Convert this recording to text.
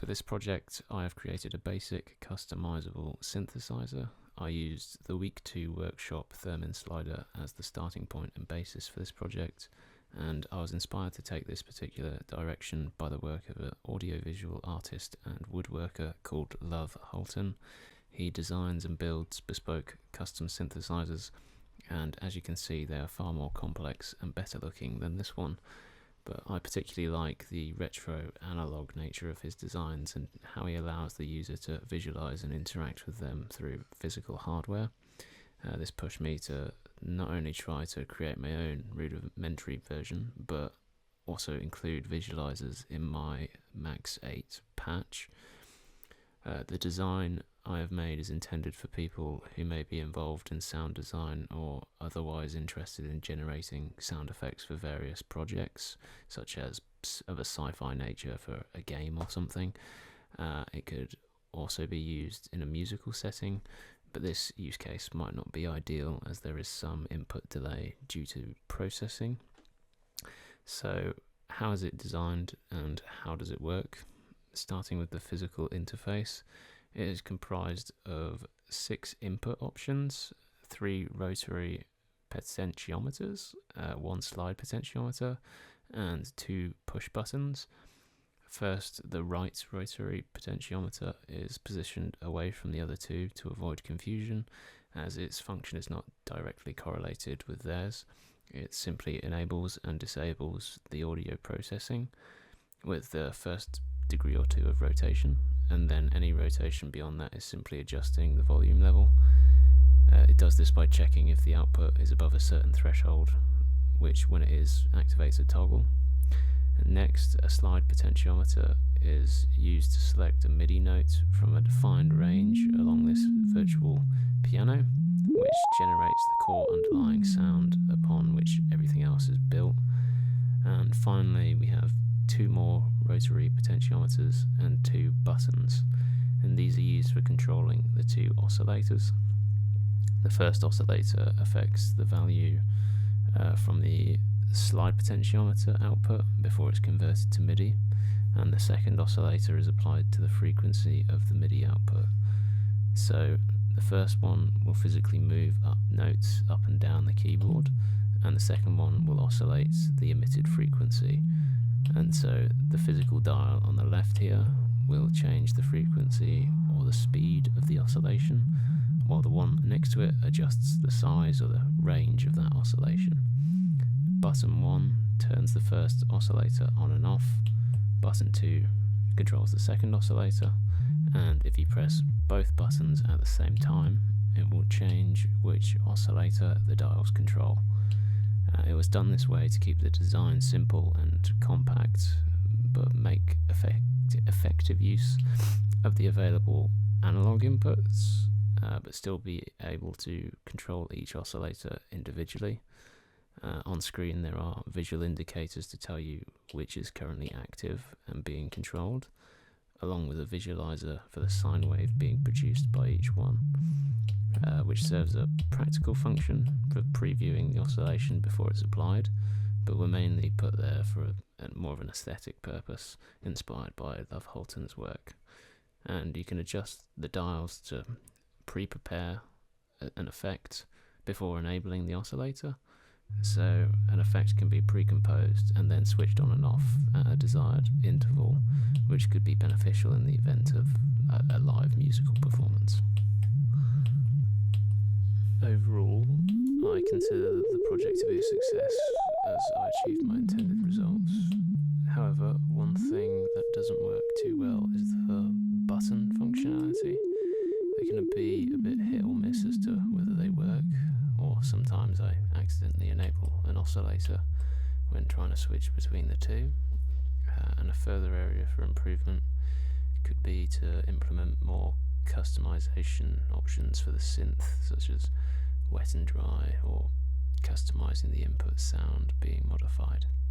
For this project, I have created a basic customizable synthesizer. I used the Week 2 workshop Theremin slider as the starting point and basis for this project, and I was inspired to take this particular direction by the work of an audiovisual artist and woodworker called Love Holton. He designs and builds bespoke custom synthesizers, and as you can see, they are far more complex and better looking than this one. But I particularly like the retro analog nature of his designs and how he allows the user to visualize and interact with them through physical hardware. This pushed me to not only try to create my own rudimentary version, but also include visualizers in my Max 8 patch. The design I have made is intended for people who may be involved in sound design or otherwise interested in generating sound effects for various projects, such as of a sci-fi nature for a game or something. It could also be used in a musical setting, but this use case might not be ideal as there is some input delay due to processing. So how is it designed and how does it work? Starting with the physical interface, it is comprised of 6 input options, 3 rotary potentiometers, 1 slide potentiometer, and 2 push buttons. First, the right rotary potentiometer is positioned away from the other 2 to avoid confusion, as its function is not directly correlated with theirs. It simply enables and disables the audio processing with the first degree or 2 of rotation, and then any rotation beyond that is simply adjusting the volume level. It does this by checking if the output is above a certain threshold, which when it is, activates a toggle. And next, a slide potentiometer is used to select a MIDI note from a defined range along this virtual piano, which generates the core underlying sound upon which everything else is built. And finally, we have 2 more rotary potentiometers and 2 buttons, and these are used for controlling the 2 oscillators. The first oscillator affects the value from the slide potentiometer output before it's converted to MIDI, and the second oscillator is applied to the frequency of the MIDI output. So the first one will physically move notes up and down the keyboard, and the second one will oscillate the emitted frequency. And so the physical dial on the left here will change the frequency or the speed of the oscillation, while the one next to it adjusts the size or the range of that oscillation. Button 1 turns the first oscillator on and off, button 2 controls the second oscillator, and if you press both buttons at the same time, it will change which oscillator the dials control. It was done this way to keep the design simple and compact, but make effective use of the available analog inputs, but still be able to control each oscillator individually. On screen there are visual indicators to tell you which is currently active and being controlled, along with a visualizer for the sine wave being produced by each one, which serves a practical function for previewing the oscillation before it's applied, but were mainly put there for more of an aesthetic purpose inspired by Love Holton's work. And you can adjust the dials to pre-prepare an effect before enabling the oscillator. So an effect can be pre-composed and then switched on and off at a desired interval, which could be beneficial in the event of a live musical performance. Overall, I consider the project to be a success as I achieved my intended results. However, one thing that doesn't work too well is the button functionality. They can be a bit hit or miss as to whether they work, or sometimes I accidentally enable an oscillator when trying to switch between the 2. And a further area for improvement could be to implement more customization options for the synth, such as wet and dry, or customizing the input sound being modified.